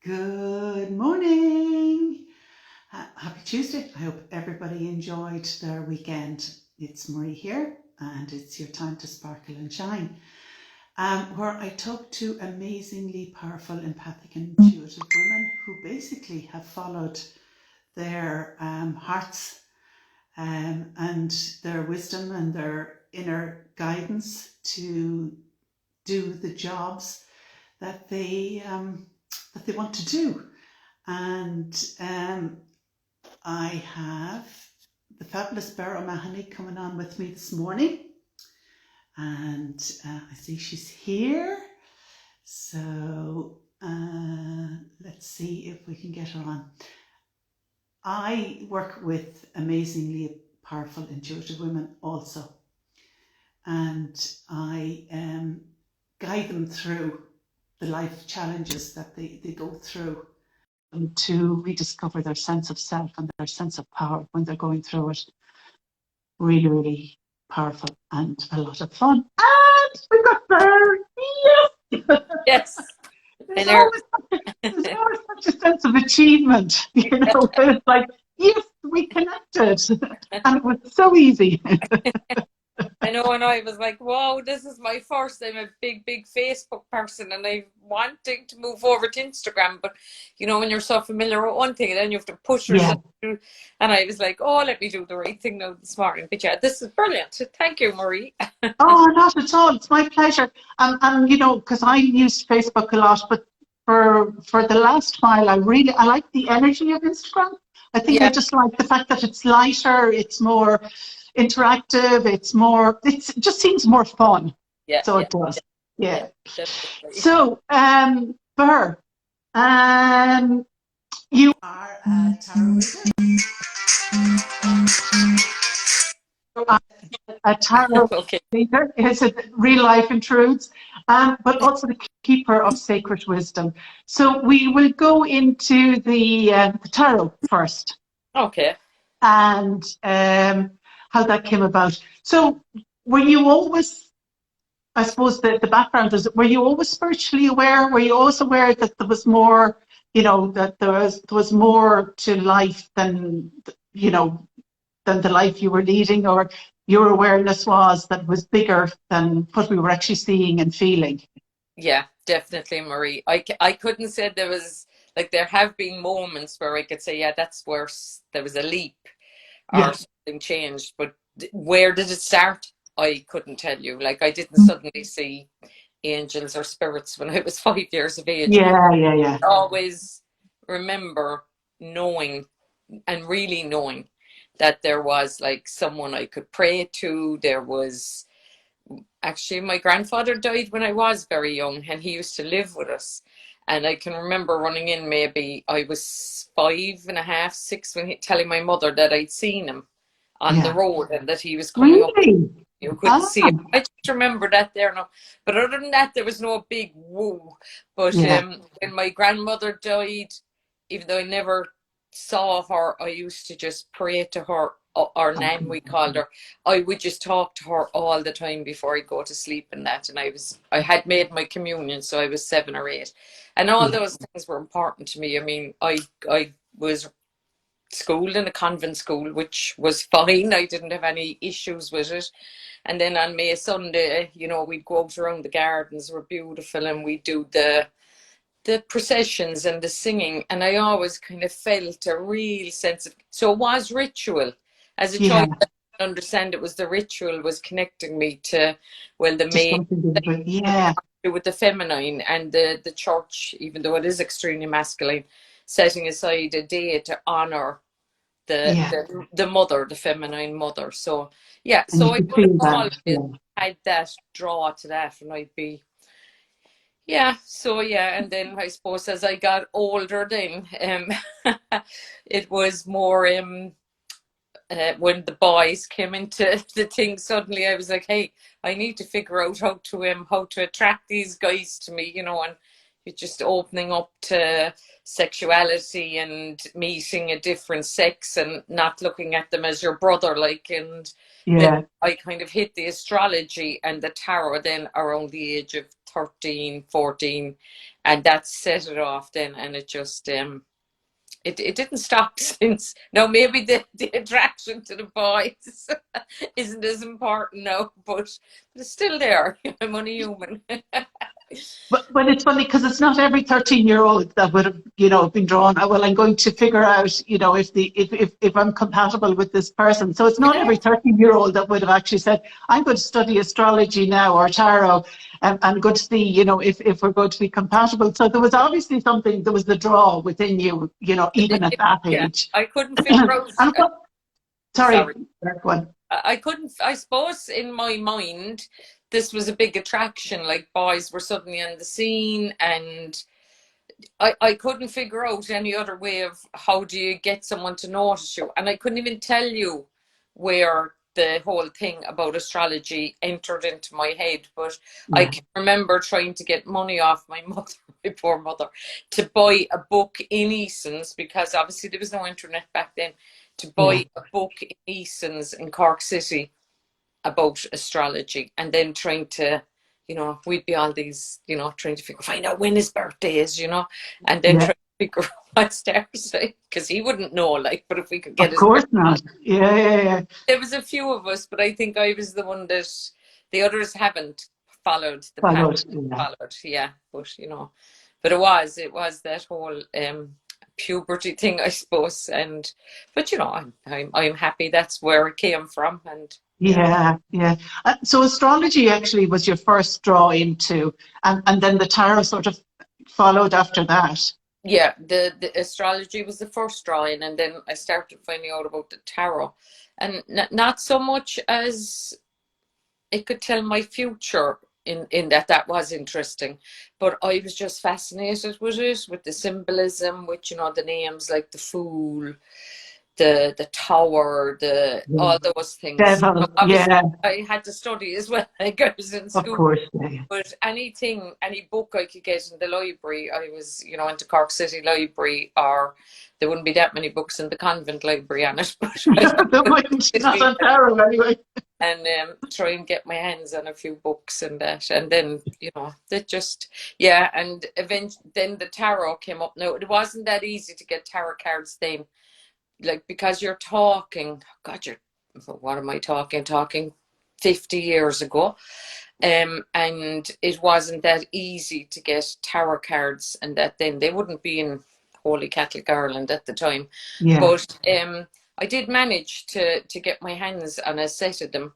Good morning. Happy Tuesday. I hope everybody enjoyed their weekend. It's Marie here, and it's your time to sparkle and shine, where I talk to amazingly powerful, empathic, and intuitive women who basically have followed their hearts and their wisdom and their inner guidance to do the jobs that they want to do. And I have the fabulous Ber O Mahony coming on with me this morning. And I see she's here. So let's see if we can get her on. I work with amazingly powerful, intuitive women also. And I guide them through the life challenges that they go through to rediscover their sense of self and their sense of power when they're going through it. Really, really powerful and a lot of fun. And we got there! Yes! Yes. There's always such a sense of achievement, it's like, yes, we connected. And it was so easy. I know, and I was like, wow, this is my first. I'm a big Facebook person, and I'm wanting to move over to Instagram. But, when you're so familiar with one thing, and then you have to push yourself through. And I was like, oh, let me do the right thing now this morning. But yeah, this is brilliant. Thank you, Marie. Oh, not at all. It's my pleasure. And because I use Facebook a lot, but for the last while, I like the energy of Instagram. I think I just like the fact that it's lighter, it's more interactive, it just seems more fun. Yeah. So it does. Yeah. Definitely. So, Ber, you are a tarot a tarot reader, is it real life and truths, but also the keeper of sacred wisdom. So we will go into the tarot first. Okay. And how that came about. So were you always, I suppose the background is, were you always spiritually aware? Were you always aware that there was more, that there was more to life than, than the life you were leading, or your awareness was that was bigger than what we were actually seeing and feeling? Yeah, definitely, Marie. I couldn't say there was, there have been moments where I could say, yeah, that's where there was a leap or something changed. But where did it start? I couldn't tell you. I didn't suddenly see angels or spirits when I was 5 years of age. Yeah. I always remember knowing and really knowing that there was someone I could pray to. There was actually, my grandfather died when I was very young, and he used to live with us. And I can remember running in, maybe I was 5.5, 6, telling my mother that I'd seen him on the road and that he was coming up. You couldn't see him. I just remember that there now. But other than that, there was no big woo. But when my grandmother died, even though I never saw her, I used to just pray to her, or Nan we called her. I would just talk to her all the time before I go to sleep and that. And I had made my communion, so I was 7 or 8. And all those things were important to me. I mean, I was schooled in a convent school, which was fine. I didn't have any issues with it. And then on May Sunday, we'd go out around the gardens, were beautiful, and we'd do the processions and the singing. And I always kind of felt a real sense of, so it was ritual. As a child, I didn't understand it was the ritual was connecting me to, the May, with the feminine, and the church, even though it is extremely masculine, setting aside a day to honor the mother, the feminine mother. So so I would have always had that draw to that, and I'd be and then I suppose as I got older, then it was more when the boys came into the thing. Suddenly I was like, hey, I need to figure out how to attract these guys to me, and you're just opening up to sexuality and meeting a different sex and not looking at them as your brother, and then I kind of hit the astrology and the tarot then around the age of 13, 14, and that set it off then, and it just it didn't stop since. Now maybe the attraction to the boys isn't as important now, but it's still there. I'm only human. But it's funny because it's not every 13-year-old that would have, been drawn. Well, I'm going to figure out, if I'm compatible with this person. So it's not every 13-year-old that would have actually said, I'm going to study astrology now or tarot, and going to see, if we're going to be compatible. So there was obviously something. There was the draw within you, even at that Yeah, age. I couldn't figure out. Sorry, Sorry. one. I couldn't, I suppose in my mind, this was a big attraction. Like boys were suddenly on the scene, and I couldn't figure out any other way of how do you get someone to notice you. And I couldn't even tell you where the whole thing about astrology entered into my head. But I can remember trying to get money off my mother, my poor mother, to buy a book in Eason's, because obviously there was no internet back then, to buy a book in Eason's in Cork City about astrology, and then trying to, we'd be all these, trying to find out when his birthday is, and then trying to figure out what stars, because he wouldn't know, but if we could get Of course not. Yeah. There was a few of us, but I think I was the one that the others haven't followed the path. Followed, yeah. But but it was that whole puberty thing, I suppose. But I'm happy that's where it came from. And yeah. So astrology actually was your first draw into, and then the tarot sort of followed after that. Yeah, the astrology was the first drawing, and then I started finding out about the tarot, and not so much as it could tell my future in that was interesting, but I was just fascinated with it, with the symbolism, with the names like the Fool, the Tower, all those things. Devil, I had to study as well. I was in school. Of course, But any book I could get in the library, I was, into Cork City Library, or there wouldn't be that many books in the convent library on it. But not on tarot anyway. And try and get my hands on a few books and that, and then that just and eventually then the tarot came up. Now it wasn't that easy to get tarot cards then, because you're talking, what am I talking 50 years ago, and it wasn't that easy to get tarot cards, and that then they wouldn't be in Holy Catholic Ireland at the time. But I did manage to get my hands on a set of them,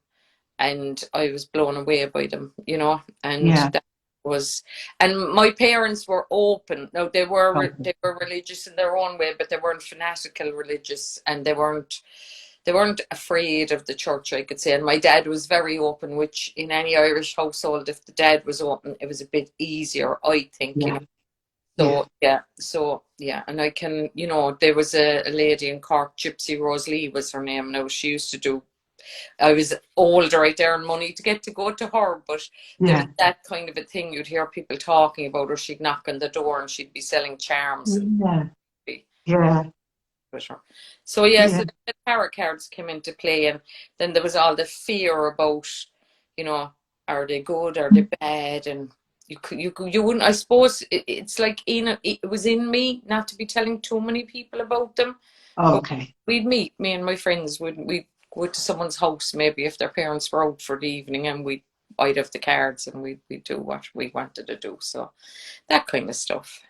and I was blown away by them, and that was, and my parents were open. No, they were religious in their own way, but they weren't fanatical religious, and they weren't afraid of the church, I could say. And my dad was very open, which in any Irish household, if the dad was open, it was a bit easier, I think, and I can, there was a lady in Cork, Gypsy Rose Lee was her name. Now she used to do, I was older, I'd earn money to go to her, but there was that kind of a thing. You'd hear people talking about her. She'd knock on the door and she'd be selling charms. So so the tarot cards came into play, and then there was all the fear about, are they good, are they bad, and you wouldn't, I suppose it's like it was in me not to be telling too many people about them. We'd meet, me and my friends, we'd go to someone's house, maybe if their parents were out for the evening, and I'd have the cards, and we'd do what we wanted to do. So that kind of stuff.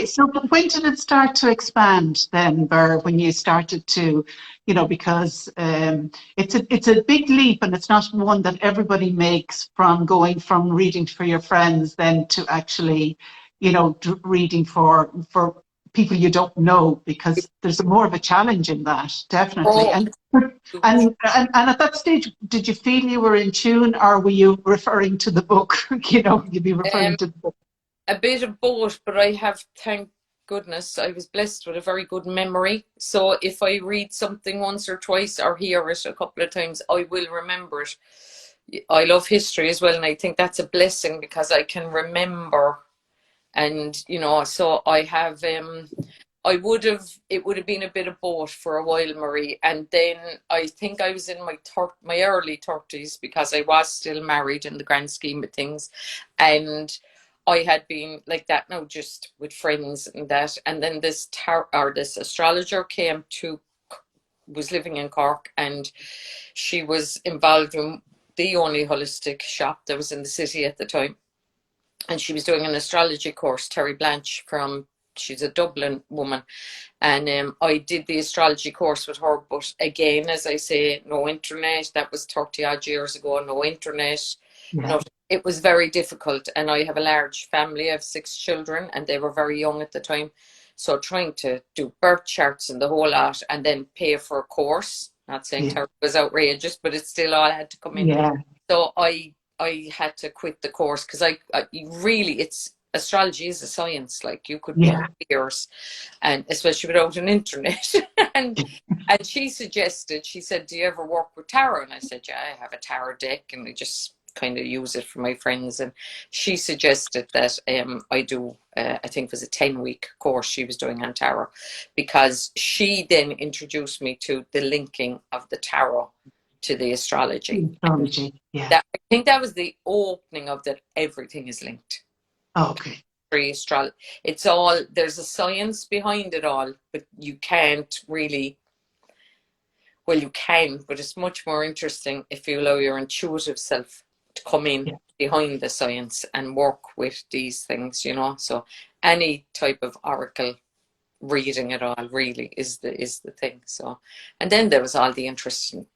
So when did it start to expand then, Ber, when you started to, because it's a big leap, and it's not one that everybody makes, from going from reading for your friends then to actually, reading for people you don't know, because there's more of a challenge in that, definitely. And at that stage, did you feel you were in tune, or were you referring to the book? You'd be referring to the book. A bit of both, but I have, thank goodness, I was blessed with a very good memory. So if I read something once or twice, or hear it a couple of times, I will remember it. I love history as well, and I think that's a blessing, because I can remember. And so I have it would have been a bit of both for a while, Marie. And then I think I was in my early 30s, because I was still married in the grand scheme of things. And I had been like that now, just with friends and that. And then this astrologer was living in Cork, and she was involved in the only holistic shop that was in the city at the time. And she was doing an astrology course, Terry Blanche, she's a Dublin woman. And I did the astrology course with her. But again, as I say, no internet. That was 30 odd years ago. No internet. Yeah. It was very difficult. And I have a large family. I have 6 children, and they were very young at the time. So trying to do birth charts and the whole lot, and then pay for a course. Not saying Terry was outrageous, but it still all had to come in. Yeah. So I had to quit the course, because astrology is a science. Like, you could be years, and especially without an internet. and she said, do you ever work with tarot? And I said, yeah, I have a tarot deck, and I just kind of use it for my friends. And she suggested that I do, I think it was a 10-week course she was doing on tarot, because she then introduced me to the linking of the tarot to the astrology. Yeah. I think that was the opening of that. Everything is linked. Okay. It's all, there's a science behind it all, but you can't really, well, you can, but it's much more interesting if you allow your intuitive self to come in behind the science and work with these things, So any type of oracle reading at all really is the thing. So, and then there was all the interesting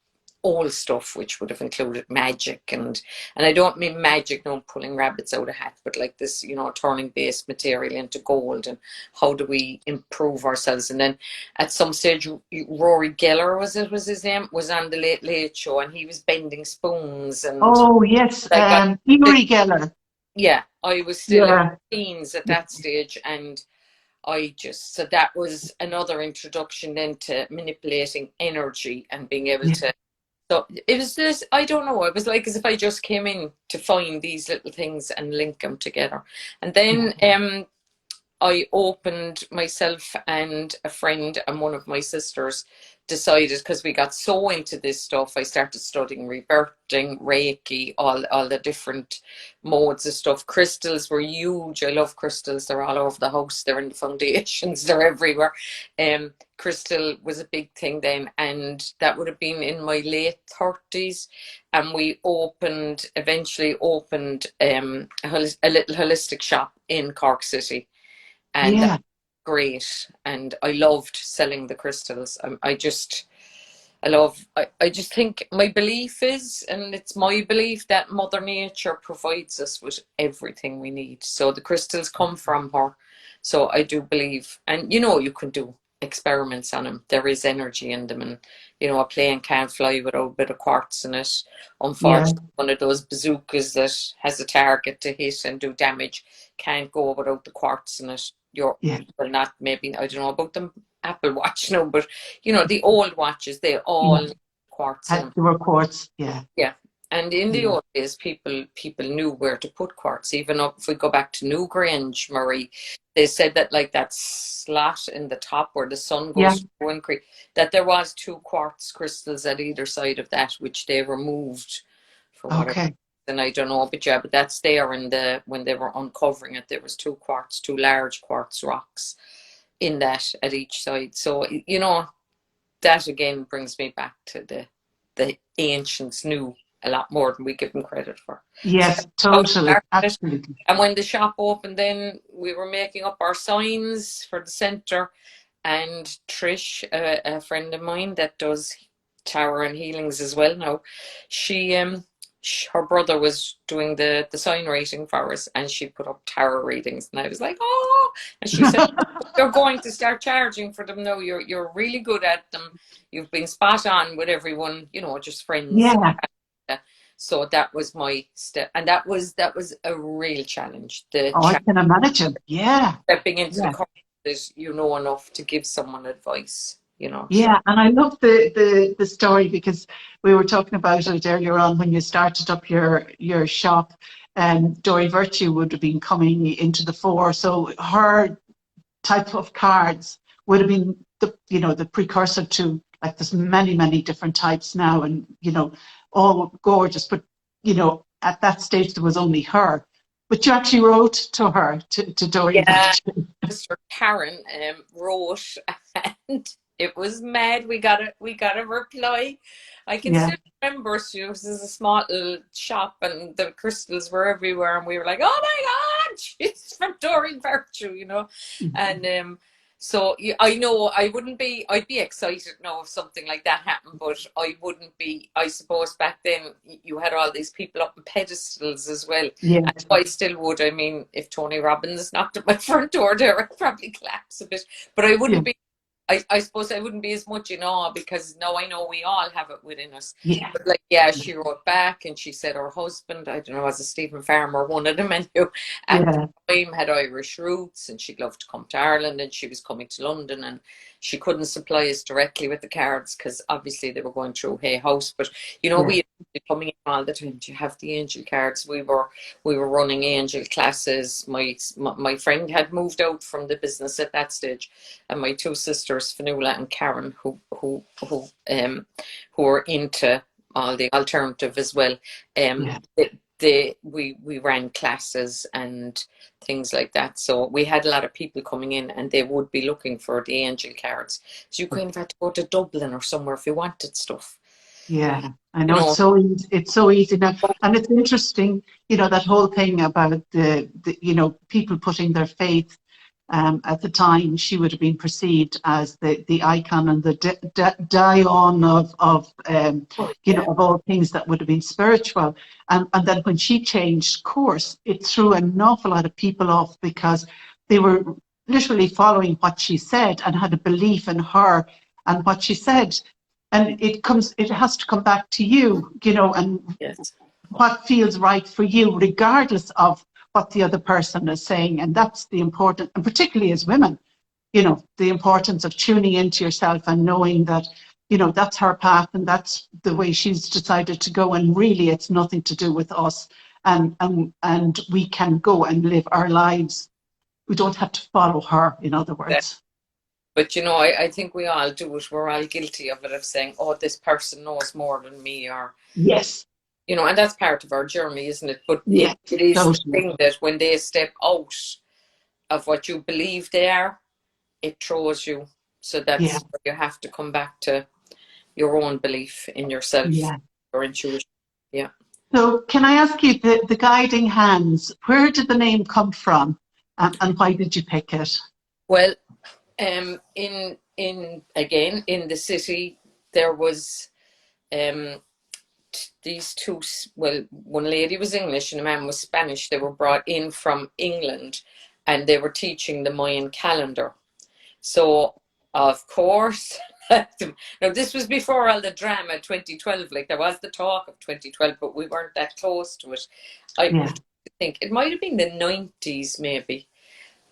old stuff, which would have included magic, and I don't mean magic, no pulling rabbits out of hat, but like this, turning base material into gold, and how do we improve ourselves. And then at some stage, Rory Geller was his name, was on the Late Late Show, and he was bending spoons. And yes, Rory Geller. Yeah, I was still in teens at that stage, and so that was another introduction then to manipulating energy and being able to. So it was this, I don't know, it was like as if I just came in to find these little things and link them together. And then I opened, myself and a friend and one of my sisters decided, because we got so into this stuff, I started studying rebirthing, Reiki, all the different modes of stuff. Crystals were huge. I love crystals. They're all over the house. They're in the foundations. They're everywhere. Crystal was a big thing then, and that would have been in my late 30s. And we eventually opened a little holistic shop in Cork City. And that was great. And I loved selling the crystals. I just think my belief is, and it's my belief, that Mother Nature provides us with everything we need. So the crystals come from her. So I do believe, and you can do experiments on them. There is energy in them, and a plane can't fly without a bit of quartz in it. Unfortunately, one of those bazookas that has a target to hit and do damage can't go without the quartz in it. Well, not maybe, I don't know about the Apple Watch now, but the old watches, they all quartz in them. They were quartz, yeah. And in the old days, people knew where to put quartz. Even if we go back to Newgrange, Marie, they said that like that slot in the top where the sun goes through and that there was 2 quartz crystals at either side of that, which they removed for whatever. And I don't know, but that's there when they were uncovering it, there was 2 large quartz rocks in that at each side. So, that again brings me back to the ancients knew a lot more than we give them credit for. Yes, totally, absolutely. And when the shop opened, then we were making up our signs for the centre, and Trish, a friend of mine that does tarot and healings as well now, her brother was doing the sign rating for us, and she put up tarot readings, and I was like, oh, and she said, you're going to start charging for them now. You're really good at them. You've been spot on with everyone, just friends. Yeah. So that was my step, and that was a real challenge. I can imagine. Yeah. Stepping into the corner that you know enough to give someone advice. Yeah, and I love the story, because we were talking about it earlier on when you started up your shop, and Dory Virtue would have been coming into the fore. So her type of cards would have been the precursor to, like, there's many different types now, and all gorgeous, but at that stage there was only her. But you actually wrote to her to Doreen Yeah, Virtue. Sister Karen wrote, and it was mad. We got a reply. I can Yeah, still remember, she was in a small little shop and the crystals were everywhere, and we were like, "Oh my God, she's from Doreen Virtue," And so I know I'd be excited now if something like that happened, but I wouldn't be. I suppose back then you had all these people up on pedestals as well. yeah, And I still would. I mean, if Tony Robbins knocked at my front door there, I'd probably collapse a bit. But I yeah, wouldn't be, I suppose I wouldn't be as much in awe, because now I know we all have it within us. yeah, But like, yeah, she wrote back and she said her husband, I don't know, was a Stephen Farmer, one of them, and who at yeah, the time had Irish roots, and she'd love to come to Ireland, and she was coming to London, and she couldn't supply us directly with the cards because obviously they were going through Hay House. But yeah, we had coming in all the time. Do you have the angel cards? We were running angel classes. My friend had moved out from the business at that stage, and my two sisters, Fanula and Karen, who were into all the alternative as well. yeah. We ran classes and things like that. So we had a lot of people coming in, and they would be looking for the angel cards. So you kind of had to go to Dublin or somewhere if you wanted stuff. Yeah, I You know, it's know, so easy. It's so easy now, and it's interesting, that whole thing about the people putting their faith. At the time, she would have been perceived as the icon and the Dion yeah, of all things that would have been spiritual. And then when she changed course, it threw an awful lot of people off, because they were literally following what she said and had a belief in her and what she said. And it has to come back to you, and yes, what feels right for you, regardless of what the other person is saying. And that's the important, and particularly as women, the importance of tuning into yourself and knowing that, that's her path and that's the way she's decided to go. And really, it's nothing to do with us. And we can go and live our lives. We don't have to follow her, in other words. but I think we all do it. We're all guilty of it, of saying, "Oh, this person knows more than me," or Yes. and that's part of our journey, isn't it? But Yes. it is the Totally. thing that when they step out of what you believe they are, it throws you. So Yeah. that's where you have to come back to your own belief in yourself, Yeah. your intuition. Yeah. So can I ask you, the guiding hands, where did the name come from, and why did you pick it? Well, in again in the city there was these two. Well, one lady was English and a man was Spanish. They were brought in from England, and they were teaching the Mayan calendar. So of course. Now this was before all the drama 2012. Like, there was the talk of 2012, but we weren't that close to it. I Yeah. think it might have been the 90s, maybe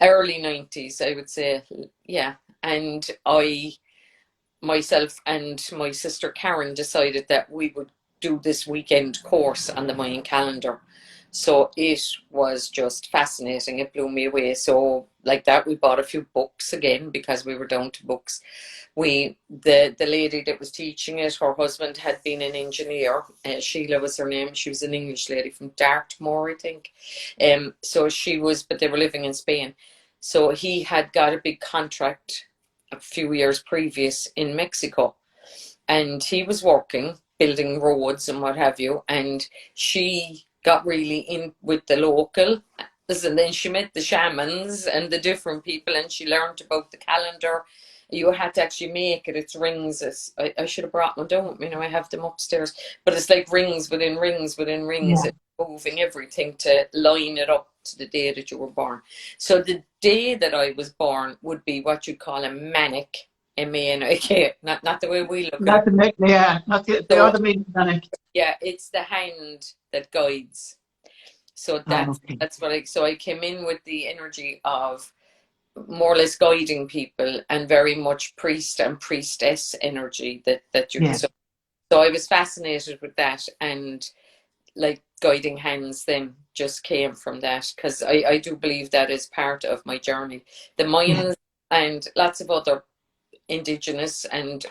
early 90s, I would say. Yeah. And myself and my sister Karen decided that we would do this weekend course on the Mayan calendar. So it was just fascinating. It blew me away. So like that, we bought a few books again because we were down to books. The lady that was teaching it, her husband had been an engineer. Sheila was her name. She was an English lady from Dartmoor, I think. So she was, but they were living in Spain. So he had got a big contract a few years previous in Mexico, and he was working, building roads and what have you. And she got really in with the local, and then she met the shamans and the different people, and she learned about the calendar. You had to actually make it. It's rings. I should have brought one down. I have them upstairs, but it's like rings within rings within rings, Yeah. and moving everything to line it up to the day that you were born. So the day that I was born would be what you'd call a manic, MANIK, not the way we look at it. Not the yeah, not the So other meaning than it. yeah, it's the hand that guides. So Oh, okay. that's what I came in with the energy of more or less guiding people, and very much priest and priestess energy that you. Yeah. So I was fascinated with that, and like guiding hands then just came from that, because I do believe that is part of my journey. The Yeah. Mayans and lots of other indigenous and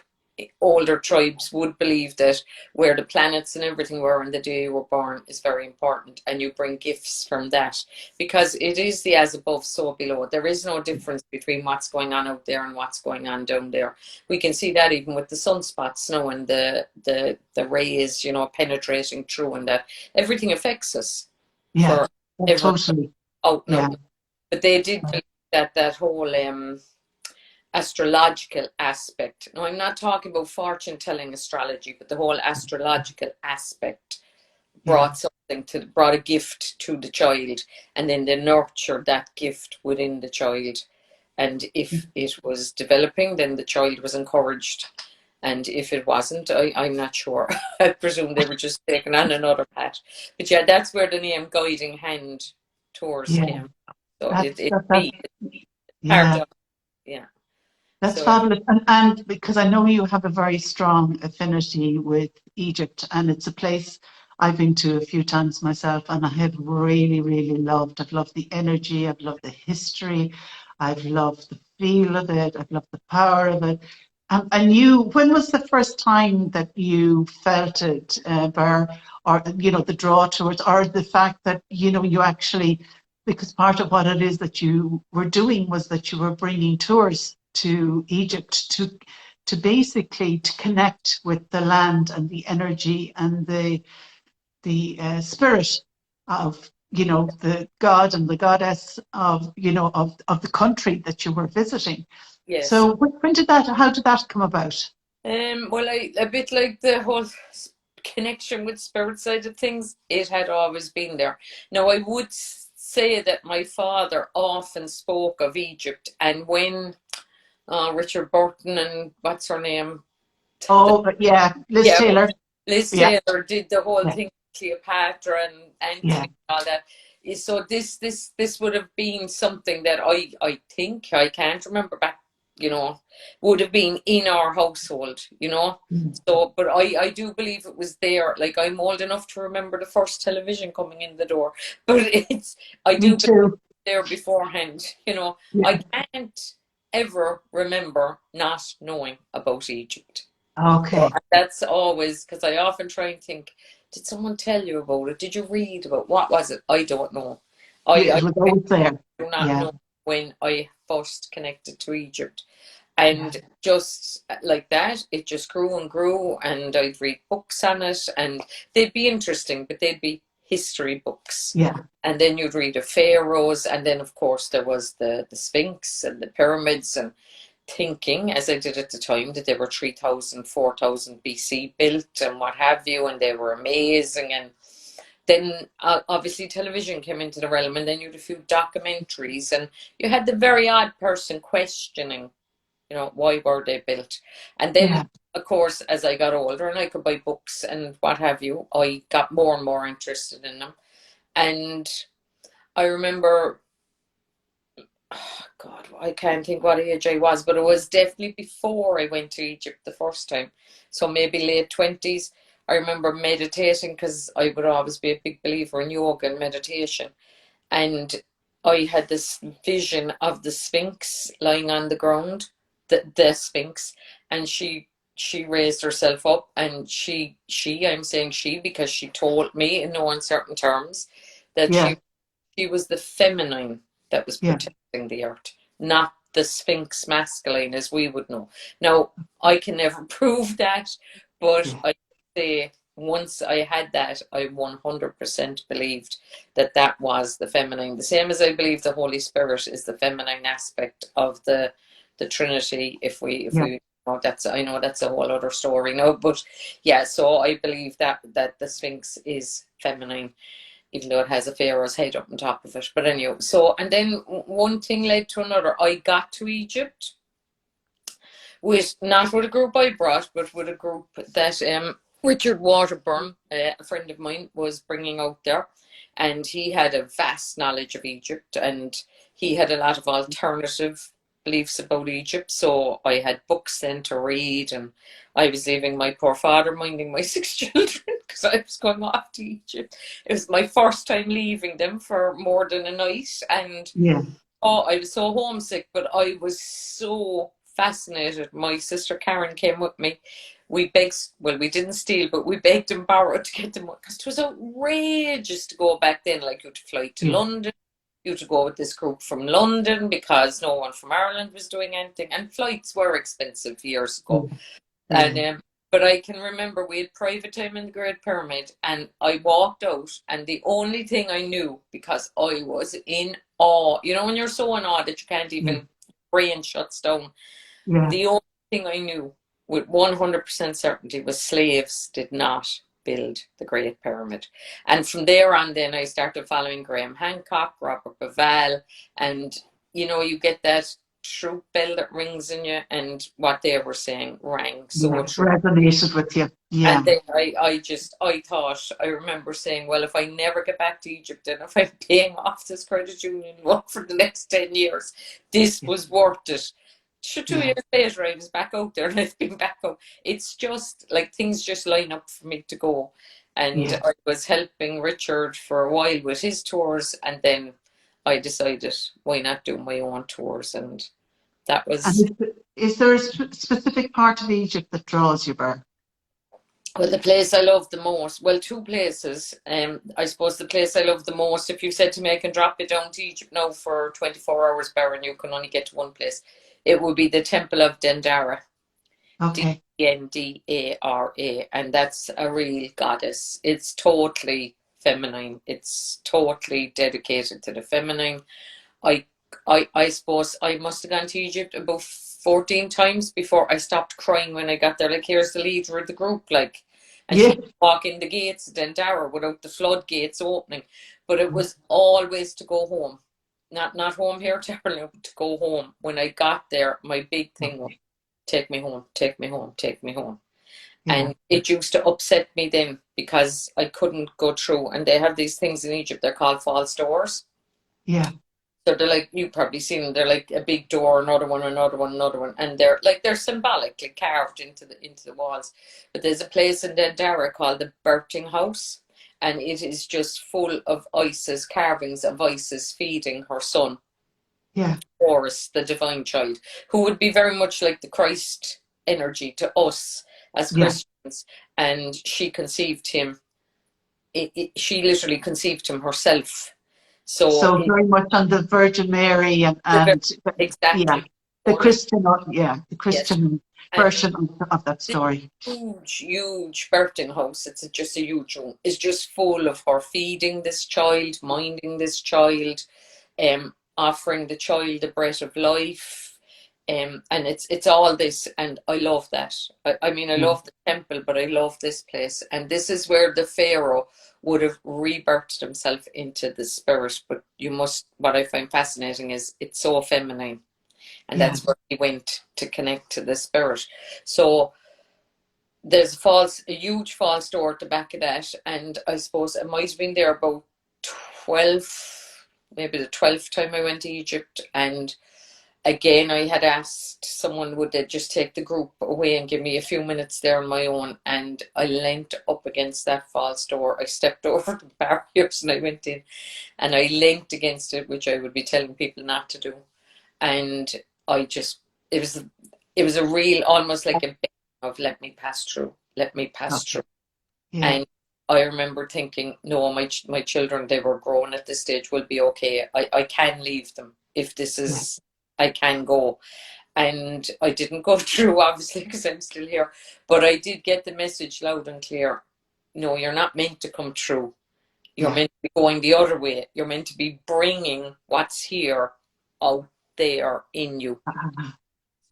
older tribes would believe that where the planets and everything were on the day you were born is very important, and you bring gifts from that, because it is the as above so below. There is no difference between what's going on out there and what's going on down there. We can see that even with the sunspots now and the rays, you know, penetrating through, and that everything affects us. Yeah, For everyone totally. out now. Yeah, But they did believe that whole astrological aspect. Now, I'm not talking about fortune telling astrology, but the whole astrological aspect yeah, brought a gift to the child, and then they nurtured that gift within the child. And if it was developing, then the child was encouraged. And if it wasn't, I'm not sure. I presume they were just taking on another path. But yeah, that's where the name Guiding Hand Tours yeah. came from. So That's it's that, that, me, part yeah. of, yeah. That's So fabulous. And because I know you have a very strong affinity with Egypt, and it's a place I've been to a few times myself, and I have really, really loved. I've loved the energy, I've loved the history, I've loved the feel of it, I've loved the power of it. And you, when was the first time that you felt it, Ber, or, you know, the draw towards, or the fact that, you know, you actually, because part of what it is that you were doing was that you were bringing tours to Egypt to basically to connect with the land and the energy and the spirit of, you know, the god and the goddess of, you know, of the country that you were visiting. yes. So when did that, how did that come about? Well, a bit like the whole connection with spirit side of things, it had always been there. Now, I would say that my father often spoke of Egypt, and when Richard Burton and what's her name, Oh, yeah, Liz yeah, Taylor. Liz Yeah, Taylor did the whole yeah, thing, Cleopatra and yeah, Antony and all that. So this would have been something that I think I can't remember back, you know, would have been in our household, you know. So, but I do believe it was there. Like, I'm old enough to remember the first television coming in the door, but I me do believe too. there beforehand, you know. Yeah. I can't ever remember not knowing about Egypt. So Okay. that's always, because I often try and think, did someone tell you about it? Did you read about what was it? I don't know. It I was always there. do not Yeah, know when I first connected to Egypt. yeah, And just like that, it just grew and grew, and I'd read books on it, and they'd be interesting, but they'd be history books. yeah, And then you'd read of pharaohs, and then of course there was the Sphinx and the pyramids, and thinking, as I did at the time, that they were 3000, 4000 BC built and what have you, and they were amazing. And then obviously television came into the realm, and then you had a few documentaries, and you had the very odd person questioning, you know, why were they built? And then, yeah, of course, as I got older and I could buy books and what have you, I got more and more interested in them. And I remember, oh God, I can't think what age I was, but it was definitely before I went to Egypt the first time. So maybe late 20s. I remember meditating, because I would always be a big believer in yoga and meditation. And I had this vision of the Sphinx lying on the ground, the Sphinx, and she raised herself up, and I'm saying she because she told me in no uncertain terms that yeah, she was the feminine that was yeah, protecting the earth, not the Sphinx masculine as we would know. Now, I can never prove that, but yeah, I say once I had that, I 100% believed that that was the feminine. The same as I believe the Holy Spirit is the feminine aspect of the Trinity. If yeah, we that's, I know that's a whole other story now, but yeah. So I believe that the Sphinx is feminine, even though it has a pharaoh's head up on top of it. But anyway, so, and then one thing led to another. I got to Egypt with, not with a group I brought, but with a group that Richard Waterburn, a friend of mine, was bringing out there. And he had a vast knowledge of Egypt, and he had a lot of alternative beliefs about Egypt. So I had books then to read, and I was leaving my poor father minding my 6 children because I was going off to Egypt. It was my first time leaving them for more than a night, and yeah, oh, I was so homesick, but I was so fascinated. My sister Karen came with me. We begged, well, we didn't steal, but we begged and borrowed to get them, because it was outrageous to go back then. Like, you had to fly to London, you had to go with this group from London because no one from Ireland was doing anything, and flights were expensive years ago. And but I can remember we had private time in the Great Pyramid, and I walked out, and the only thing I knew, because I was in awe, you know, when you're so in awe that you can't even, brain shuts down. The only thing I knew with 100% certainty was slaves did not build the Great Pyramid. And from there on, then I started following Graham Hancock, Robert Bauval, and you know, you get that truth bell that rings in you, and what they were saying rang so true. Resonated with you. And then I thought, I remember saying, well, if I never get back to Egypt, and if I'm paying off this credit union loan for the next 10 years, this was worth it. 2 years later, I was back out there, and I've been back out. It's just like things just line up for me to go. And I was helping Richard for a while with his tours, and then I decided, why not do my own tours? And that was... And is there a specific part of Egypt that draws you, Ber? Well, the place I love the most, well, 2 places. I suppose the place I love the most, if you said to me I can drop you down to Egypt now for 24 hours, Ber, and you can only get to one place, it would be the Temple of Dendara. Okay. Dendara, and that's a real goddess. It's totally feminine. It's totally dedicated to the feminine. I suppose I must have gone to Egypt about 14 times before I stopped crying when I got there. Like, here's the leader of the group, like, and she'd walk in the gates of Dendara without the floodgates opening. But it was always to go home. Not home here to Ireland, but to go home. When I got there, my big thing was, take me home, take me home, take me home. And it used to upset me then, because I couldn't go through. And they have these things in Egypt, they're called false doors. So they're like, you've probably seen them, they're like a big door, another one, another one, another one. And they're symbolically carved into the walls. But there's a place in Dendara called the Birthing House. And it is just full of Isis, carvings of Isis feeding her son. Horus, the divine child, who would be very much like the Christ energy to us as Christians. And she conceived him. She literally conceived him herself. So very much on the Virgin Mary and exactly. The Christian, version of that story. Huge birthing house. It's just a huge room. It's just full of her feeding this child, minding this child, offering the child the breath of life. And it's all this, and I love that. I mean, I love the temple, but I love this place. And this is where the Pharaoh would have rebirthed himself into the spirit. But what I find fascinating is it's so feminine. And that's where he went to connect to the spirit. So there's a huge false door at the back of that. And I suppose I might have been there about 12, maybe the 12th time I went to Egypt. And again, I had asked someone, would they just take the group away and give me a few minutes there on my own? And I leant up against that false door. I stepped over the barriers and I went in, and I leant against it, which I would be telling people not to do. And it was a real, almost like a bit of, let me pass through. And I remember thinking, no, my children, they were grown at this stage, will be okay. I can leave them if this is... I can go. And I didn't go through, obviously, because I'm still here. But I did get the message loud and clear. No, you're not meant to come through. You're meant to be going the other way. You're meant to be bringing what's here out there in you.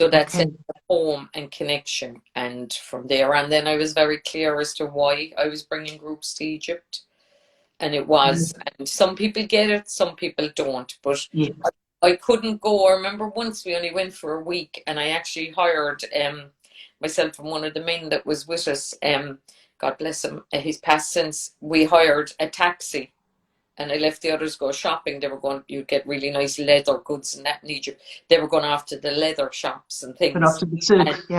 So that's it, home and connection. And from there on, then I was very clear as to why I was bringing groups to Egypt. And it was. And some people get it, some people don't. But I couldn't go. I remember once we only went for a week, and I actually hired myself and one of the men that was with us, God bless him, he's passed since, we hired a taxi, and I left the others go shopping. They were going, you get really nice leather goods and that in Egypt. They were going off to the leather shops and things. Off to the souk,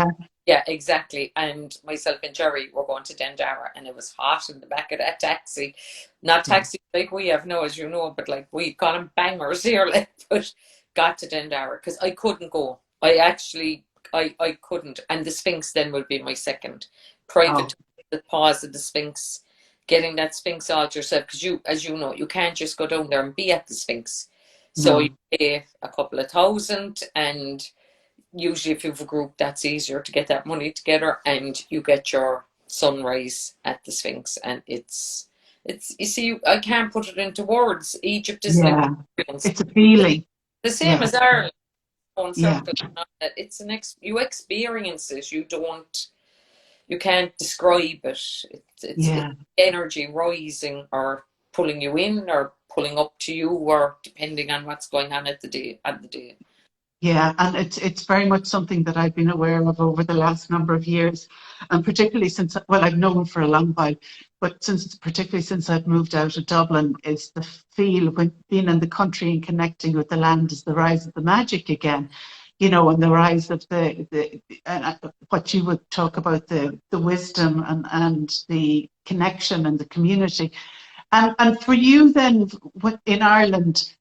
Yeah, exactly. And myself and Jerry were going to Dendara, and it was hot in the back of that taxi. Not taxis like we have now, as you know, but like we call them bangers here. Like, but got to Dendara because I couldn't go. I actually I couldn't. And the Sphinx then will be my second private. Oh, The pause of the Sphinx, getting that Sphinx all to yourself, because you, as you know, you can't just go down there and be at the Sphinx. So you no. pay a couple of thousand, and usually if you have a group, that's easier to get that money together, and you get your sunrise at the Sphinx, and it's you see, I can't put it into words. Egypt is an Yeah. experience, It's a feeling. the same Yeah. as Ireland. On Yeah. circle, it's you experience it. You can't describe it. It's Yeah. energy rising or pulling you in or pulling up to you, or depending on what's going on at the day. Yeah, and it's very much something that I've been aware of over the last number of years, and particularly since, well, I've known for a long while, but particularly since I've moved out of Dublin, it's the feel when being in the country and connecting with the land is the rise of the magic again, and the rise of the what you would talk about, the wisdom and the connection and the community, and for you then in Ireland,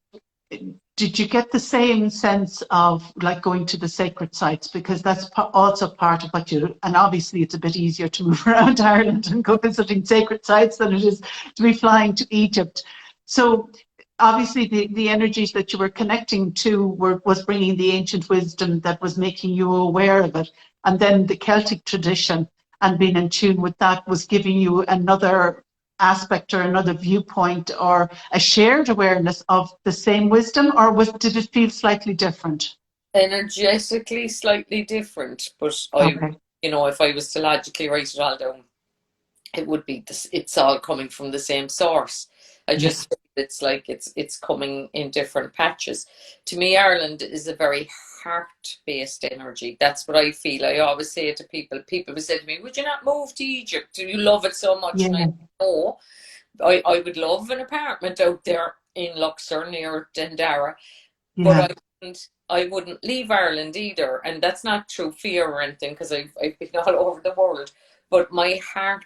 did you get the same sense of like going to the sacred sites? Because that's also part of what you, and obviously it's a bit easier to move around Ireland and go visiting sacred sites than it is to be flying to Egypt. So obviously the energies that you were connecting to was bringing the ancient wisdom that was making you aware of it. And then the Celtic tradition and being in tune with that was giving you another aspect or another viewpoint or a shared awareness of the same wisdom, or did it feel slightly different? Energetically slightly different, but Okay. if I was to logically write it all down, it would be this, it's all coming from the same source. I Yeah. just, it's like it's coming in different patches. To me, Ireland is a very heart-based energy. That's what I feel. I always say to people will say to me, would you not move to Egypt? Do you love it so much? And I Yeah. know I would love an apartment out there in Luxor near Dendara, but Yeah. I wouldn't leave Ireland either. And that's not through fear or anything, because I've been all over the world. But my heart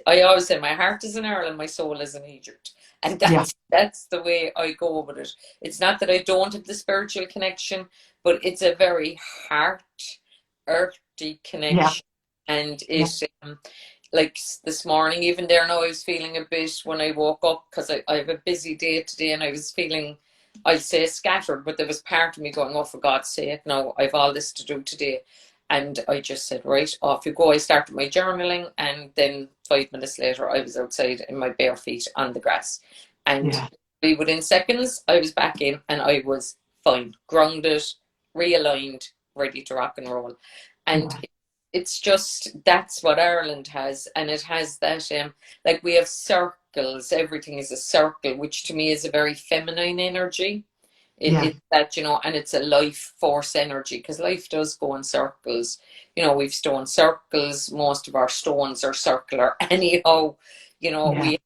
I always say, my heart is in Ireland, my soul is in Egypt. And Yeah. that's the way I go with it. It's not that I don't have the spiritual connection, but it's a very heart, earthy Yeah. connection. And Yeah. like this morning, even there now, I was feeling a bit when I woke up, because I have a busy day today, and I was feeling, I'd say scattered, but there was part of me going, oh, for God's sake, no, I've all this to do today. And I just said, right, off you go. I started my journaling, and then 5 minutes later, I was outside in my bare feet on the grass. And Yeah. within seconds, I was back in, and I was fine, grounded, realigned, ready to rock and roll. And Yeah. it's just, that's what Ireland has. And it has that, like we have circles, everything is a circle, which to me is a very feminine energy. Yeah. It's that, and it's a life force energy, because life does go in circles. We've stone circles. Most of our stones are circular anyhow. Yeah.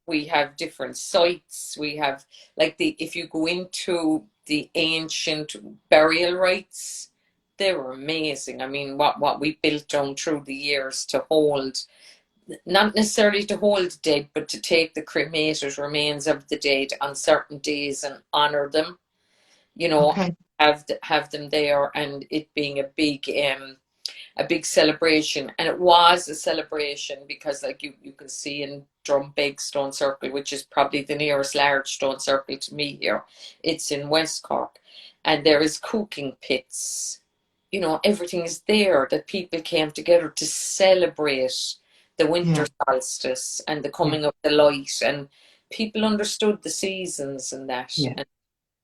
We have different sites. We have, like, if you go into the ancient burial rites, they were amazing. I mean, what we built down through the years to hold, not necessarily to hold the dead, but to take the cremated remains of the dead on certain days and honor them, you know, Okay. have them there, and it being a big celebration. And it was a celebration, because like you can see in Drumbeg Stone Circle, which is probably the nearest large stone circle to me here, it's in West Cork, and there is cooking pits. Everything is there, that people came together to celebrate the winter Yeah. solstice and the Yeah. coming of the light, and people understood the seasons and that. Yeah. And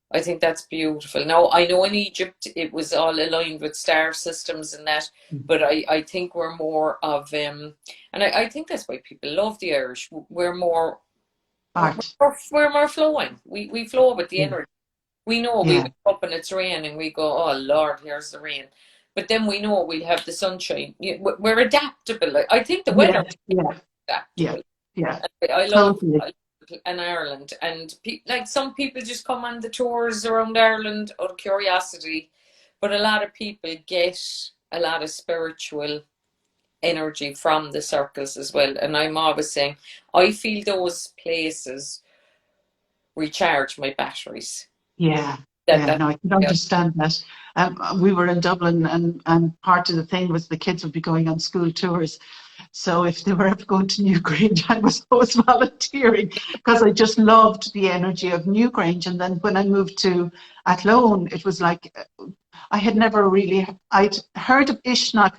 I think that's beautiful. Now, I know in Egypt it was all aligned with star systems and that, but I think we're more of, and I think that's why people love the Irish. We're, Art. we're more flowing. We flow with the Yeah. energy. We know we Yeah. wake up and it's raining, we go, oh Lord, here's the rain. But then we know we'll have the sunshine. We're adaptable. I think the weather Yes. Yeah. is Yeah. adaptable. Yeah. I Totally. love in Ireland, and like some people just come on the tours around Ireland out of curiosity, but a lot of people get a lot of spiritual energy from the circles as well. And I'm always saying, I feel those places recharge my batteries. Yeah. Yeah, that no, I can yeah. understand that. We were in Dublin, and part of the thing was the kids would be going on school tours. So if they were ever going to Newgrange, I was always volunteering because I just loved the energy of Newgrange. And then when I moved to Athlone, it was like I had never really, I'd heard of Ishnak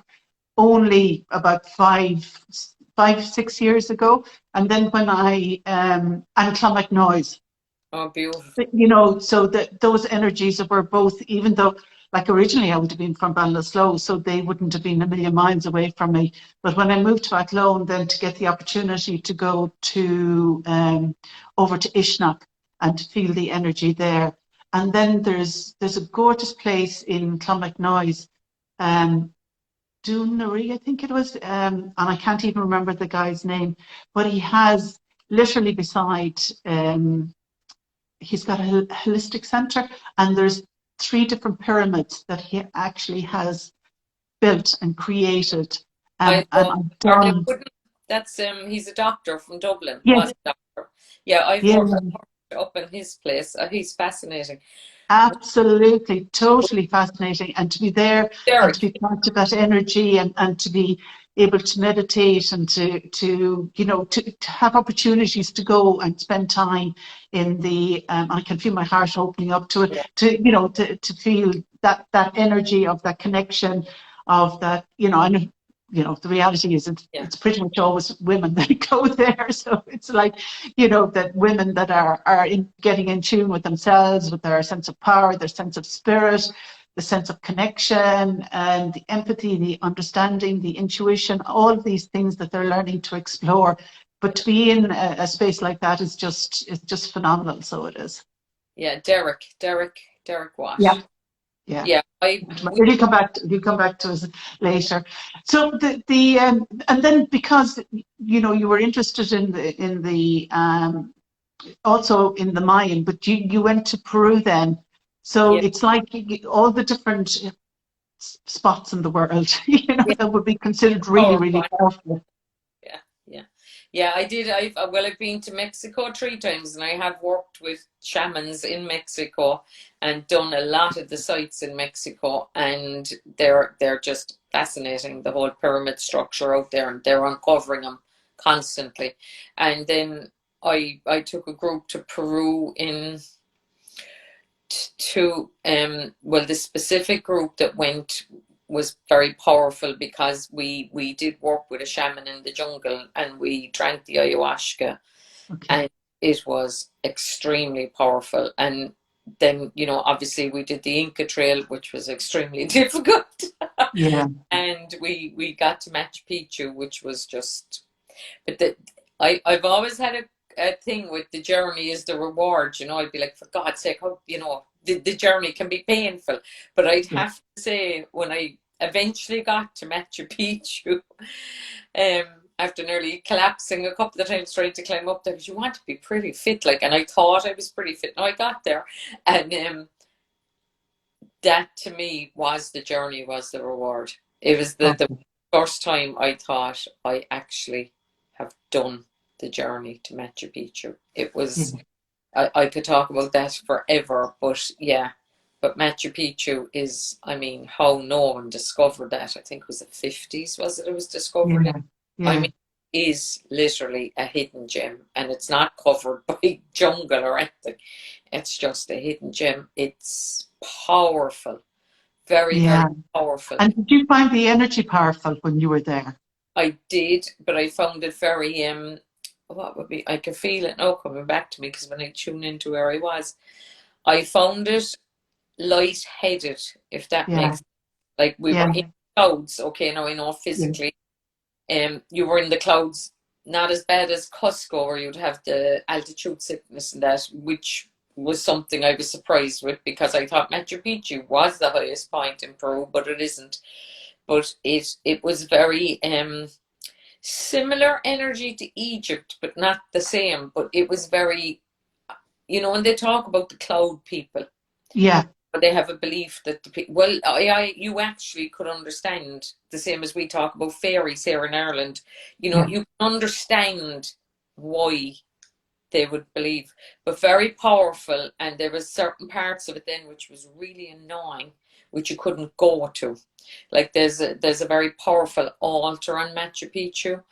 only about 6 years ago. And then when and Clonmacnoise, Oh, beautiful. so that those energies were both, even though, like originally I would have been from Ballinasloe, so they wouldn't have been a million miles away from me. But when I moved to Athlone, then to get the opportunity to go to over to Ishnak and to feel the energy there. And then there's a gorgeous place in Clonmacnoise, Dunleary, I think it was, and I can't even remember the guy's name, but he has literally beside he's got a holistic center, and there's 3 different pyramids that he actually has built and created. I And know. I've Or they done, wouldn't. That's he's a doctor from Dublin. yeah, Was a doctor. Yeah, yeah, I've worked up in his place. He's fascinating. absolutely, totally fascinating. And to be there and to Derek. be part of that energy, and to be able to meditate and to have opportunities to go and spend time in the I can feel my heart opening up to it, Yeah, to feel that energy of that connection, of that, and the reality is yeah, it's pretty much always women that go there. So it's like, that women that are getting in tune with themselves, with their sense of power, their sense of spirit, the sense of connection, and the empathy, the understanding, the intuition, all of these things that they're learning to explore. But to be in a space like that is just phenomenal. So it is. yeah. Derek Yeah, Watt. yeah. Yeah, He'll come back to us later. So and then because you were interested in the also in the Mayan, but you went to Peru then. So yeah, it's like all the different spots in the world, yeah. that would be considered really, Oh, really powerful. yeah, yeah, yeah. I did. I've been to Mexico 3 times, and I have worked with shamans in Mexico and done a lot of the sites in Mexico, and they're just fascinating. The whole pyramid structure out there, and they're uncovering them constantly. And then I took a group to Peru in to well, the specific group that went was very powerful because we did work with a shaman in the jungle, and we drank the ayahuasca, Okay. and it was extremely powerful. And then, obviously we did the Inca Trail, which was extremely difficult. Yeah. And we got to Machu Picchu, which was just, but I've always had a thing with the journey is the reward. I'd be like, for God's sake, how, the journey can be painful. But I'd Yeah. have to say, when I eventually got to Machu Picchu, after nearly collapsing a couple of times trying to climb up there, because you want to be pretty fit, and I thought I was pretty fit. Now I got there, and that to me was the journey, was the reward. It was the Okay. first time I thought I actually have done the journey to Machu Picchu. It Yeah. was, I could talk about that forever, but yeah. But Machu Picchu is, I mean, how no one discovered that. I think it was the 50s, was it? It was discovered in. Yeah. I Yeah. mean, is literally a hidden gem, and it's not covered by jungle or anything. It's just a hidden gem. It's powerful, very, very Yeah. powerful. And did you find the energy powerful when you were there? I did, but I found it very what would be, I can feel it now coming back to me, because when I tune into where I was, I found it light-headed, if that Yeah. makes, like, we Yeah. were in clouds. Okay, now I know Yeah. physically, you were in the clouds, not as bad as Cusco, where you'd have the altitude sickness and that, which was something I was surprised with, because I thought Machu Picchu was the highest point in Peru, but it isn't. But it was very similar energy to Egypt, but not the same. But it was very, when they talk about the cloud people, Yeah. but they have a belief that the people, well, you actually could understand, the same as we talk about fairies here in Ireland. Yeah. You can understand why they would believe, but very powerful. And there was certain parts of it then which was really annoying, which you couldn't go to. Like there's a very powerful altar on Machu Picchu,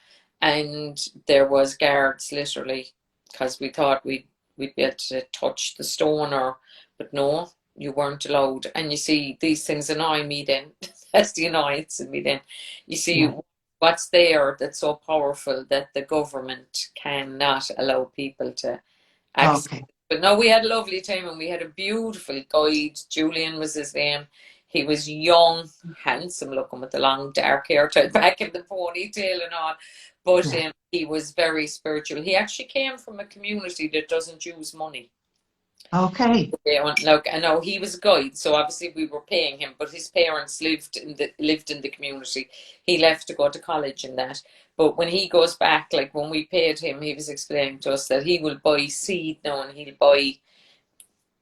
and there was guards literally, because we thought we'd be able to touch the stone, but no, you weren't allowed. And you see, these things annoy me then. That's the annoyance in me then. You see, Yeah. what's there that's so powerful that the government cannot allow people to access. Okay. But no, we had a lovely time, and we had a beautiful guide. Julian was his name. He was young, handsome looking, with the long dark hair tied back in the ponytail and all. But Yeah. he was very spiritual. He actually came from a community that doesn't use money. Okay. Look, I know he was a guide, so obviously we were paying him, but his parents lived in the community. He left to go to college and that. But when he goes back, like when we paid him, he was explaining to us that he will buy seed now, and he'll buy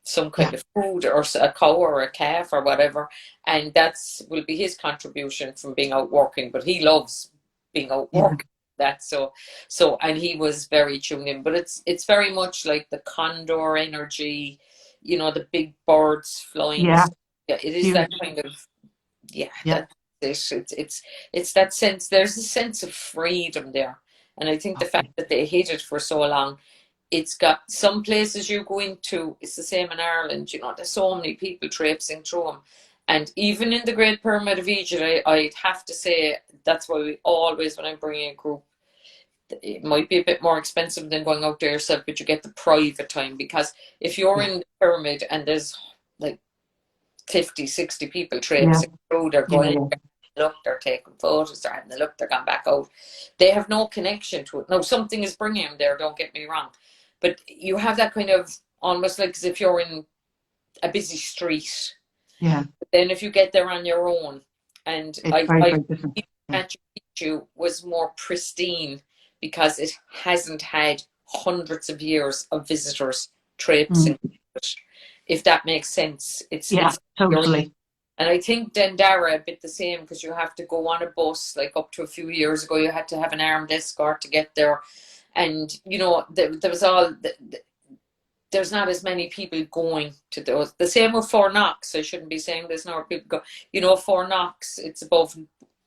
some Yeah. kind of food, or a cow or a calf or whatever, and that's will be his contribution from being out working. But he loves being out Yeah. working. That's so, and he was very tuned in. But it's very much like the condor energy, the big birds flying. Yeah. Yeah, it is that Huge. kind of, yeah, Yeah. that's it. It's that sense. There's a sense of freedom there, and I think the fact Okay. that they hid it for so long. It's got some places you go into, it's the same in Ireland, there's so many people traipsing through them. And even in the Great Pyramid of Egypt, I'd have to say that's why we always, when I'm bringing a group, it might be a bit more expensive than going out there yourself, but you get the private time. Because if you're Yeah. in the pyramid and there's like 50, 60 people Yeah. traipsing through, they're Yeah. going in, Yeah. look, they're taking photos, they're having a look, they're going back out. They have no connection to it. Now, something is bringing them there, don't get me wrong. But you have that kind of, almost like as if you're in a busy street. Yeah. But then if you get there on your own, and It's I, very, I very different. Yeah. Machu Picchu was more pristine because it hasn't had hundreds of years of visitors traipsing Mm. it, if that makes sense. Yeah. It's Totally. and I think Dendara a bit the same, because you have to go on a bus. Like up to a few years ago, you had to have an armed escort to get there, and there was there's not as many people going to those. The same with Four Knocks. I shouldn't be saying there's no people go. Four Knocks, it's above,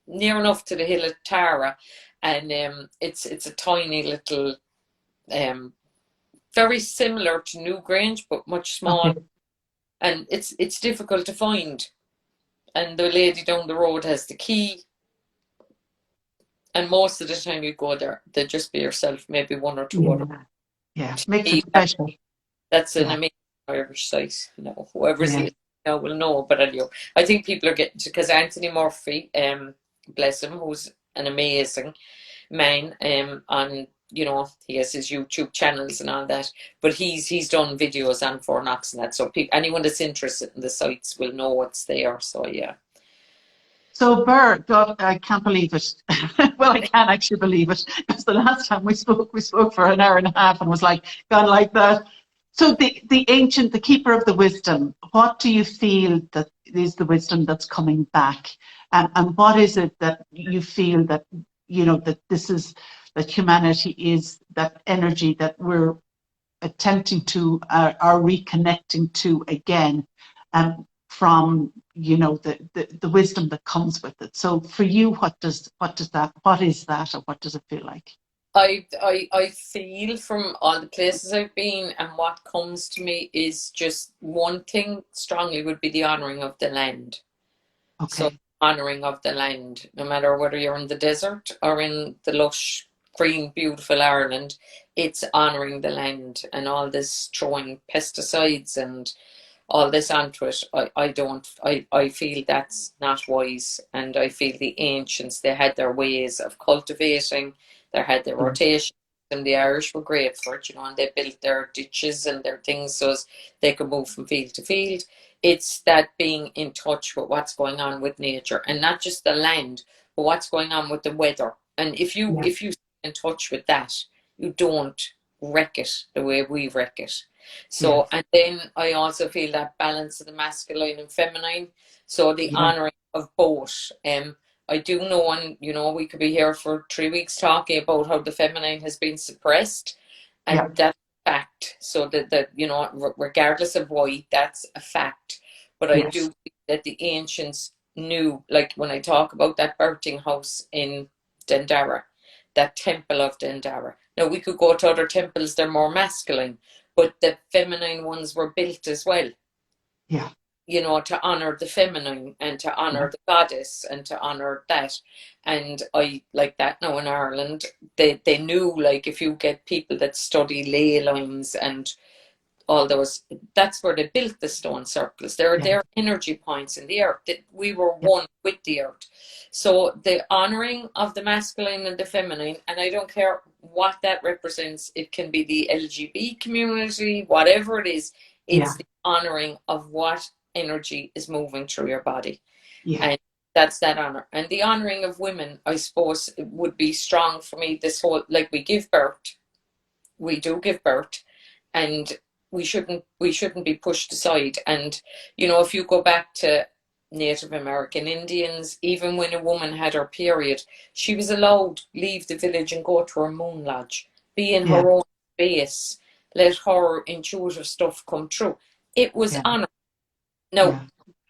near enough to the hill of Tara, and it's a tiny little, very similar to Newgrange, but much smaller, Okay. and it's difficult to find. And the lady down the road has the key, and most of the time you go there, they'll just be yourself, maybe one or two other. Yeah. Yeah. Makes it special. That's an Yeah. amazing Irish site. Whoever's Yeah. listening now will know. But anyway, I think people are getting to, because Anthony Murphy, bless him, who's an amazing man, he has his YouTube channels and all that. But he's done videos on Four Knocks and that. So anyone that's interested in the sites will know what's there. So yeah. So, Ber, God, I can't believe it. Well, I can't actually believe it, because the last time we spoke for an hour and a half, and was like, gone like that. So, the ancient, the keeper of the wisdom, what do you feel that is the wisdom that's coming back? And what is it that you feel that, that this is, that humanity is, that energy that we're attempting to, are reconnecting to again? From the wisdom that comes with it. So for you, what is that, or what does it feel like? I feel from all the places I've been, and what comes to me is just one thing strongly would be the honouring of the land. So Okay. honouring of the land, no matter whether you're in the desert or in the lush, green, beautiful Ireland, it's honouring the land. And all this throwing pesticides and all this onto it, I feel that's not wise. And I feel the ancients, they had their ways of cultivating, they had their Yeah. rotation, and the Irish were great for it, and they built their ditches and their things so as they could move from field to field. It's that being in touch with what's going on with nature, and not just the land, but what's going on with the weather. And Yeah. if you stay in touch with that, you don't wreck it the way we wreck it. Yeah. So, and then I also feel that balance of the masculine and feminine. So the Yeah. honouring of both. I do know, and we could be here for 3 weeks talking about how the feminine has been suppressed, Yeah. and that fact. So that regardless of why, that's a fact. But I do Yes. think that the ancients knew, like when I talk about that birthing house in Dendara, that Temple of Dendara. Now we could go to other temples; they're more masculine, but the feminine ones were built as well. Yeah. To honor the feminine and to Yeah. honor the goddess and to honor that. And I like that now in Ireland. They knew, like, if you get people that study ley lines and all those, that's where they built the stone circles. There are Yeah. their energy points in the earth. That we were Yeah. one with the earth. So the honoring of the masculine and the feminine, and I don't care what that represents, it can be the LGBT community, whatever it is, Yeah. it's the honoring of what energy is moving through your body. Yeah. And that's that honor. And the honoring of women, I suppose, would be strong for me. This whole, like, we do give birth, and we shouldn't be pushed aside. And if you go back to Native American Indians, even when a woman had her period, she was allowed leave the village and go to her moon lodge, be in Yeah. her own space, let her intuitive stuff come through. It was Yeah. honor. Now, Yeah.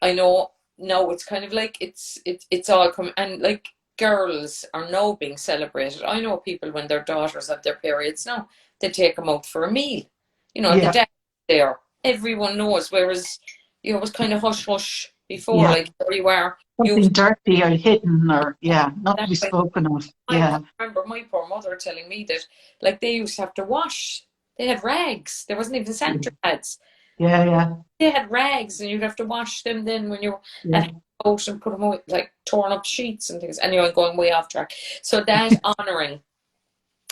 I know now it's kind of like it's all come, and like girls are now being celebrated. I know people when their daughters have their periods now, they take them out for a meal. The Yeah. dad there, everyone knows. Whereas it was kind of hush hush before, Yeah. like there you are, you Something dirty or hidden or not to that be way. spoken of. I Yeah. can remember my poor mother telling me that, like, they used to have to wash. They had rags. There wasn't even sanitary pads. Yeah. Yeah. They had rags, and you'd have to wash them then when you Yeah. and out and put them away, like torn up sheets and things. Anyway, I'm going way off track. So that honoring,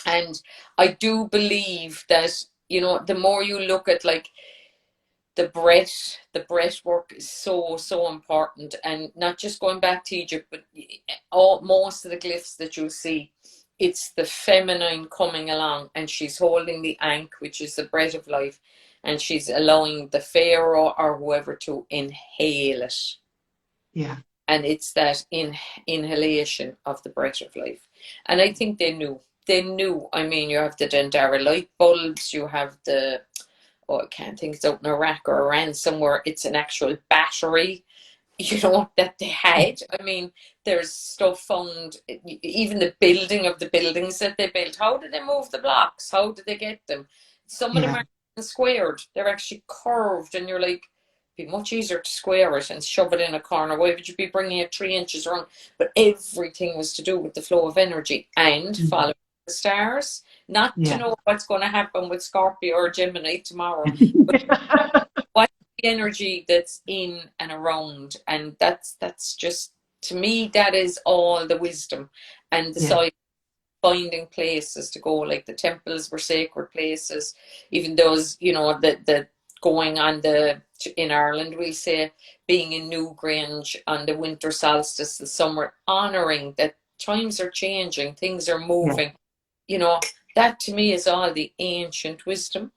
and I do believe that the more you look at, like, the breath work is so so important, and not just going back to Egypt, but most of the glyphs that you'll see, it's the feminine coming along, and she's holding the ankh, which is the breath of life, and she's allowing the pharaoh or whoever to inhale it, Yeah. and it's that inhalation of the breath of life. And I think they knew. I mean, you have the Dendara light bulbs, you have the, oh, I can't think, it's out in Iraq or Iran somewhere. It's an actual battery, that they had. I mean, there's stuff found, even the building of the buildings that they built. How did they move the blocks? How did they get them? Some of them Yeah. aren't squared, they're actually curved, and you're like, it'd be much easier to square it and shove it in a corner. Why would you be bringing it 3 inches around? But everything was to do with the flow of energy and Mm. following the stars. Not to Yeah. know what's going to happen with Scorpio or Gemini tomorrow, but what the energy that's in and around. And that's just, to me, that is all the wisdom and the Yeah. science, finding places to go. Like the temples were sacred places, even those, the going on the, in Ireland we'll say, being in Newgrange on the winter solstice, the summer, honoring that times are changing, things are Yeah. moving. That to me is all the ancient wisdom.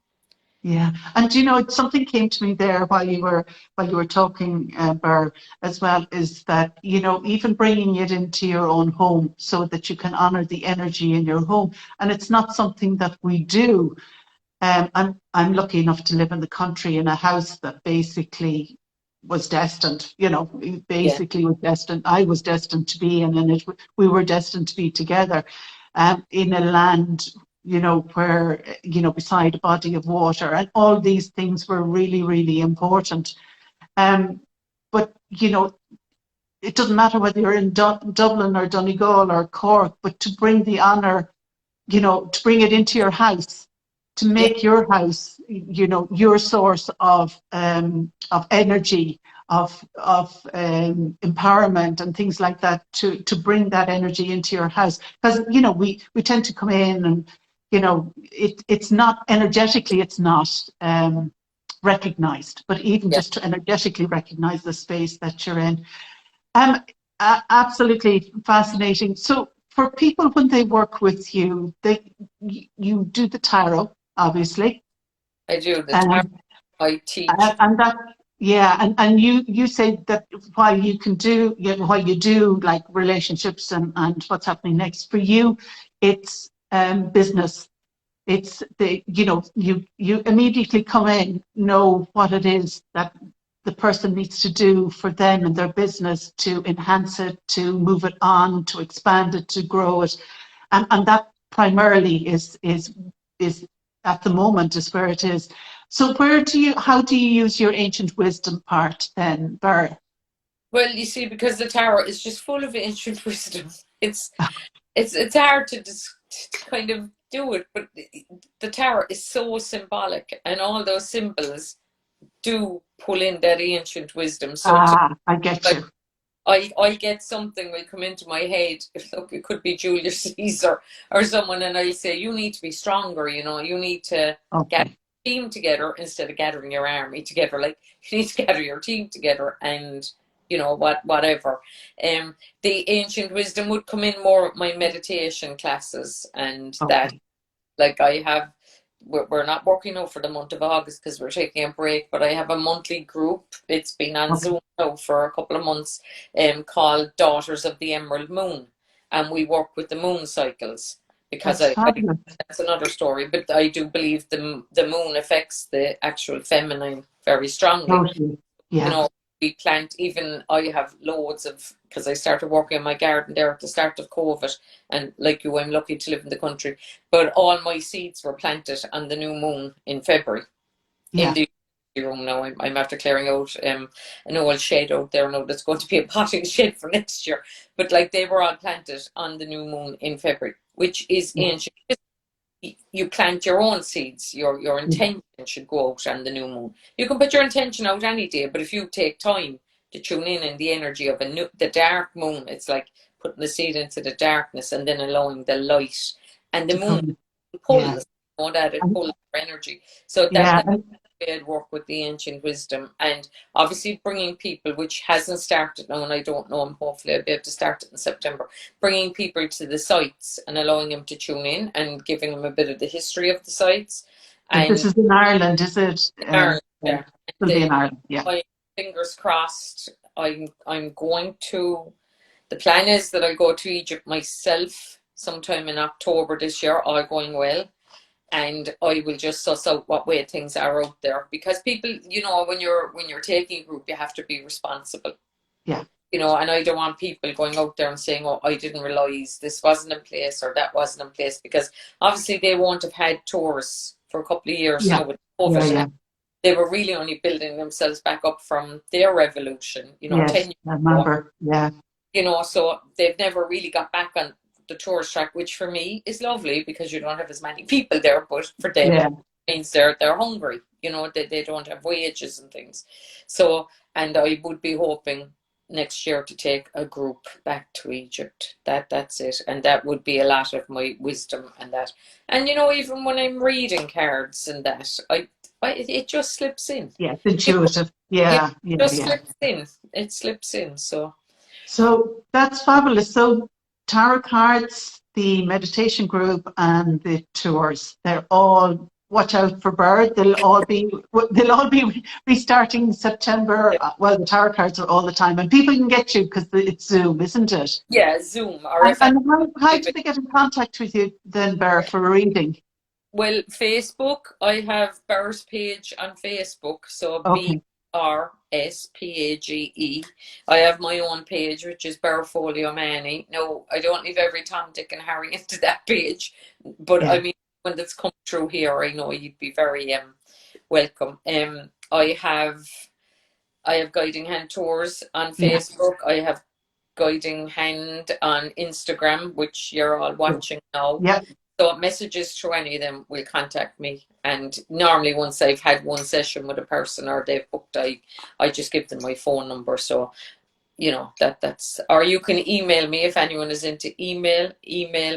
Yeah, and something came to me there while you were talking, Ber, as well, is that even bringing it into your own home so that you can honor the energy in your home, and it's not something that we do. I'm lucky enough to live in the country in a house that basically was destined. Yeah, Basically was destined. I was destined to be in, and we were destined to be together, in a land, where, beside a body of water, and all these things were really, really important. But it doesn't matter whether you're in Dublin or Donegal or Cork, but to bring the honour, to bring it into your house, to yeah, make your house, your source of energy, of empowerment and things like that, to bring that energy into your house. Because, we tend to come in and, it's not energetically, it's not recognized, but even yeah. just to energetically recognize the space that you're in. Um, Absolutely fascinating. So for people when they work with you, you do the tarot, obviously, I do the tarot. um, I teach. and that, yeah, and you say that while while you do like relationships and what's happening next for you, it's business. it's you immediately come in, know what it is that the person needs to do for them and their business to enhance it, to move it on, to expand it, to grow it, and that primarily is at the moment is where it is. So how do you use your ancient wisdom part then, Ber? Well, you see, because the tarot is just full of ancient wisdom, it's hard to kind of do it, but the tarot is so symbolic, and all those symbols do pull in that ancient wisdom. So I get like you. I get something will come into my head. Look, it could be Julius Caesar or someone, and I'll say, you need to be stronger. You need to get Okay. a team together instead of gathering your army together. Like, you need to gather your team together, and whatever. The ancient wisdom would come in more of my meditation classes, and that, Okay. like, we're not working now for the month of August because we're taking a break, but I have a monthly group. It's been on Okay. Zoom now for a couple of months, called Daughters of the Emerald Moon, and we work with the moon cycles, because That's fabulous. that's another story, but I do believe the moon affects the actual feminine very strongly. Totally. You Yeah. know, we plant, even I have loads of, because I started working in my garden there at the start of COVID, and like you, I'm lucky to live in the country, but all my seeds were planted on the new moon in February in Yeah. the room now. I'm after clearing out an old shed out there now that's going to be a potting shed for next year, but like, they were all planted on the new moon in February, which is Yeah. ancient. You plant your own seeds. Your Yeah. intention should go out on the new moon. You can put your intention out any day, but if you take time to tune in the energy of the dark moon, it's like putting the seed into the darkness and then allowing the light. And the To moon come. Yeah. pulls, that it And, pulls energy. So yeah. that's the way I'd work with the ancient wisdom, and obviously bringing people, which hasn't started now, and I don't know, and hopefully I'll be able to start it in September, bringing people to the sites and allowing them to tune in and giving them a bit of the history of the sites. And this And is in Ireland, is it? Ireland, Yeah. yeah. It'll be in Ireland. Yeah. I, fingers crossed, I'm going to, the plan is that I'll go to Egypt myself sometime in October this year, all going well. And I will just suss out what way things are out there, because people, when you're taking a group, you have to be responsible. Yeah. And I don't want people going out there and saying, oh, I didn't realize this wasn't in place or that wasn't in place, because obviously they won't have had tours for a couple of years Yeah. now with COVID. Yeah. Yeah. And they were really only building themselves back up from their revolution, 10 Yes. years I ago. remember. Yeah. So they've never really got back on the tourist track, which for me is lovely, because you don't have as many people there, but for them Yeah. it means they're hungry, they don't have wages and things. So, and I would be hoping next year to take a group back to Egypt. That's it. And that would be a lot of my wisdom and that. And even when I'm reading cards and that, it just slips in. Yeah. It's intuitive. Yeah. It Yeah. just Yeah. slips in. It slips in. So So that's fabulous. So tarot cards, the meditation group, and the tours, they're all, watch out for Bird. They'll all be restarting in September. Well, the tarot cards are all the time, and people can get you because it's Zoom, isn't it? yeah, Zoom, or And, if and how do they get in contact with you then, Bear, for a reading? well, Facebook, I have Ber's page on Facebook, so Okay. BRSPAGE. I have my own page, which is Ber O Mahony. No, I don't leave every Tom, Dick, and Harry into that page, but Yeah. I mean, when that's come through here, I know you'd be very welcome. I have Guiding Hand Tours on Yeah. Facebook. I have Guiding Hand on Instagram, which you're all watching now. Yeah. So messages through any of them will contact me. And normally once I've had one session with a person or they've booked, I just give them my phone number. So, that's, or you can email me if anyone is into email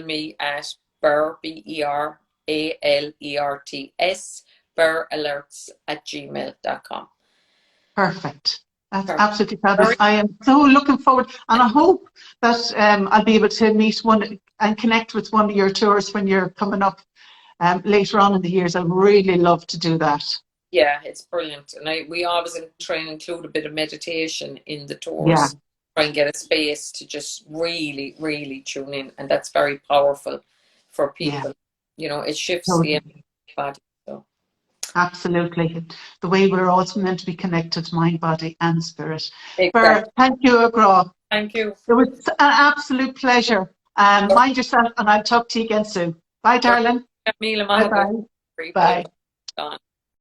me at BERALERTS, beralerts@gmail.com. Perfect. That's Perfect. absolutely fabulous. I am so looking forward, and I hope that I'll be able to meet one and connect with one of your tours when you're coming up later on in the years. I'd really love to do that. Yeah, it's brilliant. And we always try and include a bit of meditation in the Yeah, tours, try and get a space to just really, really tune in. And that's very powerful for yeah. people. you know, it shifts the Totally. body. So Absolutely. The way we're also meant to be connected, mind, body, and spirit. Ber, exactly. thank you, Agra. Thank you. It was an absolute pleasure. Mind yourself, and I'll talk to you again soon. Bye, darling. Míle Bye maith agat. bye. Bye Bye. bye.